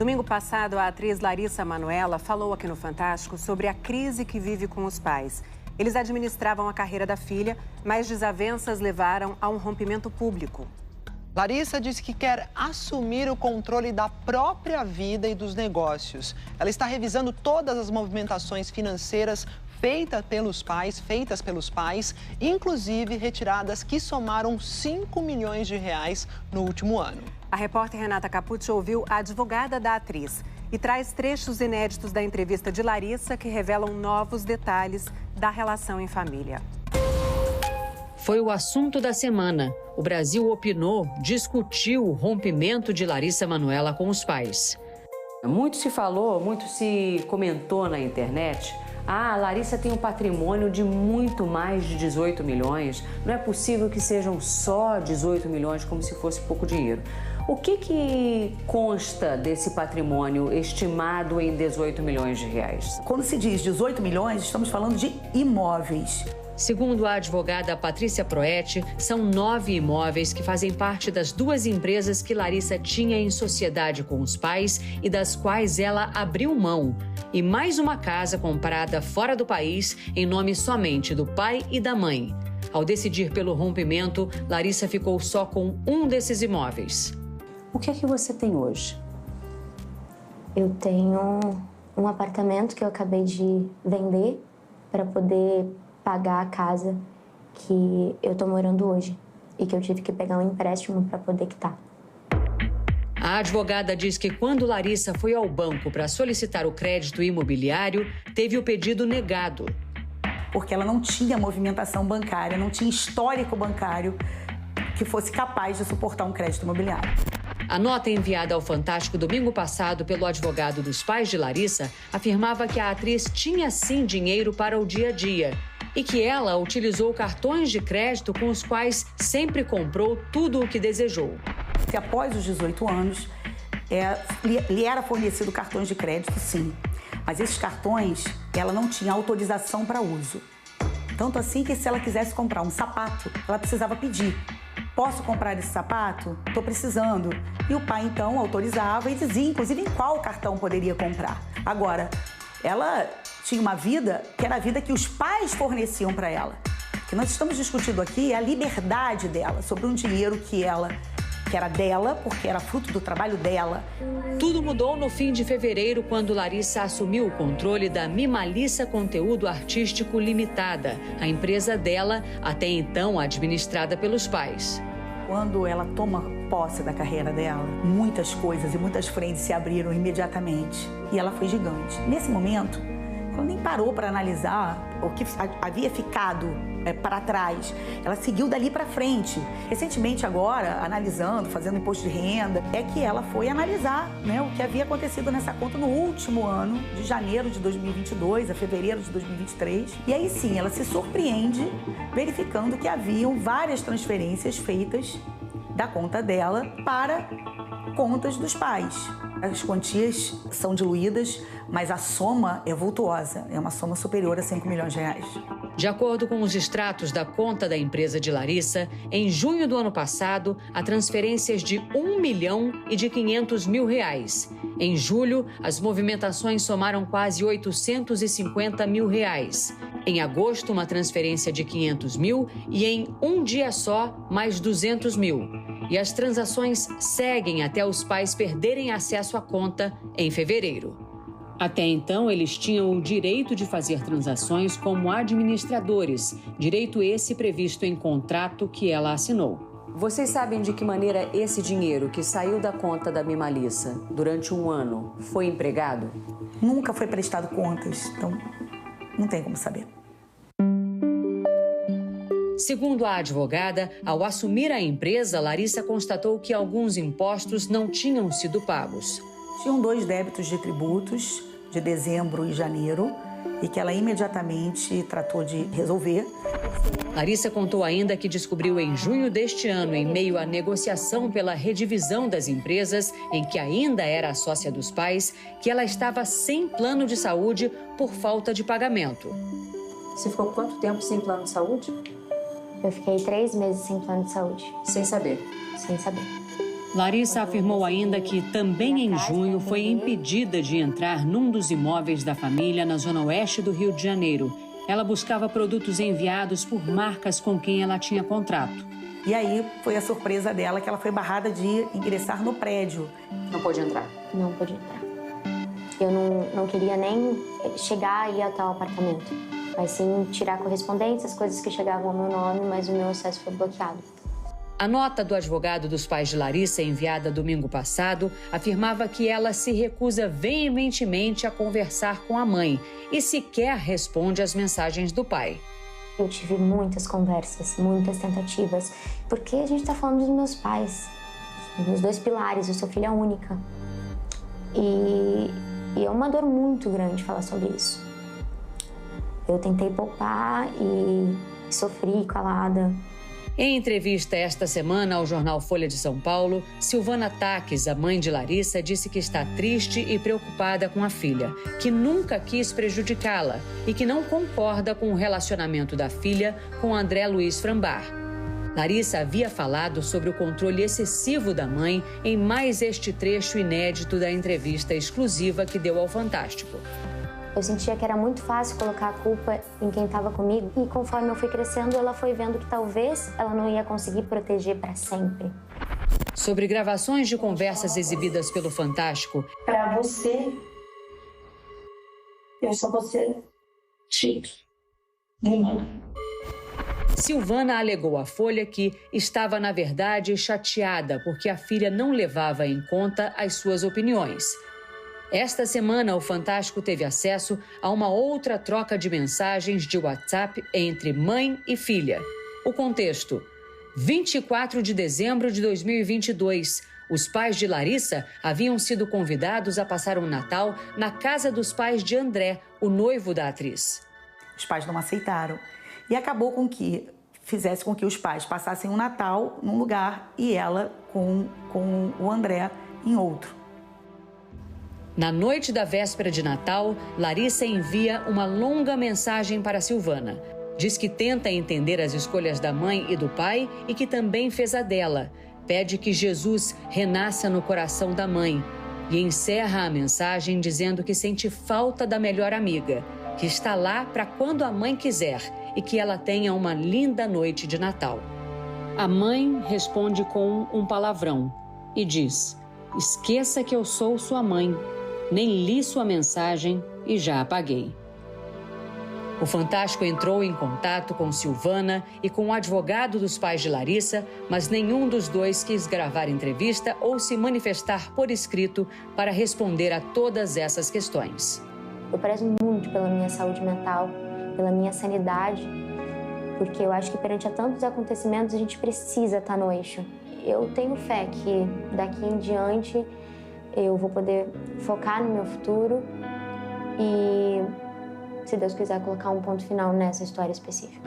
Domingo passado, a atriz Larissa Manoela falou aqui no Fantástico sobre a crise que vive com os pais. Eles administravam a carreira da filha, mas desavenças levaram a um rompimento público. Larissa disse que quer assumir o controle da própria vida e dos negócios. Ela está revisando todas as movimentações financeiras feitas pelos pais, inclusive retiradas que somaram 5 milhões de reais no último ano. A repórter Renata Capucci ouviu a advogada da atriz e traz trechos inéditos da entrevista de Larissa que revelam novos detalhes da relação em família. Foi o assunto da semana. O Brasil opinou, discutiu o rompimento de Larissa Manoela com os pais. Muito se falou, muito se comentou na internet. A Larissa tem um patrimônio de muito mais de 18 milhões. Não é possível que sejam só 18 milhões, como se fosse pouco dinheiro. O que consta desse patrimônio estimado em 18 milhões de reais? Quando se diz 18 milhões, estamos falando de imóveis. Segundo a advogada Patrícia Proetti, são 9 imóveis que fazem parte das 2 empresas que Larissa tinha em sociedade com os pais e das quais ela abriu mão. E mais uma casa comprada fora do país em nome somente do pai e da mãe. Ao decidir pelo rompimento, Larissa ficou só com um desses imóveis. O que é que você tem hoje? Eu tenho um apartamento que eu acabei de vender para poder pagar a casa que eu tô morando hoje e que eu tive que pegar um empréstimo para poder quitar. A advogada diz que quando Larissa foi ao banco para solicitar o crédito imobiliário, teve o pedido negado. Porque ela não tinha movimentação bancária, não tinha histórico bancário que fosse capaz de suportar um crédito imobiliário. A nota enviada ao Fantástico domingo passado pelo advogado dos pais de Larissa afirmava que a atriz tinha sim dinheiro para o dia a dia e que ela utilizou cartões de crédito com os quais sempre comprou tudo o que desejou. Que após os 18 anos, lhe era fornecido cartões de crédito, sim. Mas esses cartões, ela não tinha autorização para uso. Tanto assim que se ela quisesse comprar um sapato, ela precisava pedir. Posso comprar esse sapato? Estou precisando. E o pai, então, autorizava e dizia, inclusive, em qual cartão poderia comprar. Agora, ela tinha uma vida que era a vida que os pais forneciam para ela. O que nós estamos discutindo aqui é a liberdade dela sobre um dinheiro que era dela, porque era fruto do trabalho dela. Tudo mudou no fim de fevereiro, quando Larissa assumiu o controle da Mimalissa Conteúdo Artístico Limitada, a empresa dela, até então administrada pelos pais. Quando ela toma posse da carreira dela, muitas coisas e muitas frentes se abriram imediatamente. E ela foi gigante. Nesse momento, ela nem parou para analisar o que havia ficado para trás. Ela seguiu dali para frente. Recentemente agora, analisando, fazendo imposto de renda, é que ela foi analisar, né, o que havia acontecido nessa conta no último ano, de janeiro de 2022 a fevereiro de 2023. E aí sim, ela se surpreende verificando que haviam várias transferências feitas da conta dela para contas dos pais. As quantias são diluídas, mas a soma é vultuosa, é uma soma superior a 5 milhões de reais. De acordo com os extratos da conta da empresa de Larissa, em junho do ano passado, há transferências de 1 milhão e de 500 mil reais. Em julho, as movimentações somaram quase 850 mil reais. Em agosto, uma transferência de 500 mil e em um dia só, mais 200 mil. E as transações seguem até os pais perderem acesso à conta em fevereiro. Até então, eles tinham o direito de fazer transações como administradores, direito esse previsto em contrato que ela assinou. Vocês sabem de que maneira esse dinheiro que saiu da conta da Mimalissa durante um ano foi empregado? Nunca foi prestado contas, então não tem como saber. Segundo a advogada, ao assumir a empresa, Larissa constatou que alguns impostos não tinham sido pagos. Tinham 2 débitos de tributos, de dezembro e janeiro, e que ela imediatamente tratou de resolver. Larissa contou ainda que descobriu em junho deste ano, em meio à negociação pela redivisão das empresas, em que ainda era sócia dos pais, que ela estava sem plano de saúde por falta de pagamento. Você ficou quanto tempo sem plano de saúde? Eu fiquei 3 meses sem plano de saúde. Sem saber? Sem saber. Larissa afirmou ainda que também em junho foi impedida de entrar num dos imóveis da família na zona oeste do Rio de Janeiro. Ela buscava produtos enviados por marcas com quem ela tinha contrato. E aí foi a surpresa dela que ela foi barrada de ingressar no prédio. Não pôde entrar? Não pôde entrar. Eu não queria nem chegar e ir até o apartamento, mas sim tirar correspondências, coisas que chegavam ao meu nome, mas o meu acesso foi bloqueado. A nota do advogado dos pais de Larissa, enviada domingo passado, afirmava que ela se recusa veementemente a conversar com a mãe e sequer responde às mensagens do pai. Eu tive muitas conversas, muitas tentativas, porque a gente está falando dos meus pais, dos 2 pilares, eu sou filha única. E é uma dor muito grande falar sobre isso. Eu tentei poupar e sofri calada. Em entrevista esta semana ao jornal Folha de São Paulo, Silvana Taques, a mãe de Larissa, disse que está triste e preocupada com a filha, que nunca quis prejudicá-la e que não concorda com o relacionamento da filha com André Luiz Frambar. Larissa havia falado sobre o controle excessivo da mãe em mais este trecho inédito da entrevista exclusiva que deu ao Fantástico. Eu sentia que era muito fácil colocar a culpa em quem estava comigo. E conforme eu fui crescendo, ela foi vendo que talvez ela não ia conseguir proteger para sempre. Sobre gravações de conversas exibidas pelo Fantástico. Para você, eu só vou ser filho. Silvana alegou à Folha que estava, na verdade, chateada porque a filha não levava em conta as suas opiniões. Esta semana, o Fantástico teve acesso a uma outra troca de mensagens de WhatsApp entre mãe e filha. O contexto: 24 de dezembro de 2022. Os pais de Larissa haviam sido convidados a passar um Natal na casa dos pais de André, o noivo da atriz. Os pais não aceitaram. E acabou com que fizesse com que os pais passassem um Natal num lugar e ela com o André em outro. Na noite da véspera de Natal, Larissa envia uma longa mensagem para Silvana. Diz que tenta entender as escolhas da mãe e do pai e que também fez a dela. Pede que Jesus renasça no coração da mãe e encerra a mensagem dizendo que sente falta da melhor amiga, que está lá para quando a mãe quiser e que ela tenha uma linda noite de Natal. A mãe responde com um palavrão e diz: "Esqueça que eu sou sua mãe. Nem li sua mensagem e já apaguei." O Fantástico entrou em contato com Silvana e com o advogado dos pais de Larissa, mas nenhum dos dois quis gravar entrevista ou se manifestar por escrito para responder a todas essas questões. Eu prezo muito pela minha saúde mental, pela minha sanidade, porque eu acho que perante a tantos acontecimentos a gente precisa estar no eixo. Eu tenho fé que daqui em diante eu vou poder focar no meu futuro e, se Deus quiser, colocar um ponto final nessa história específica.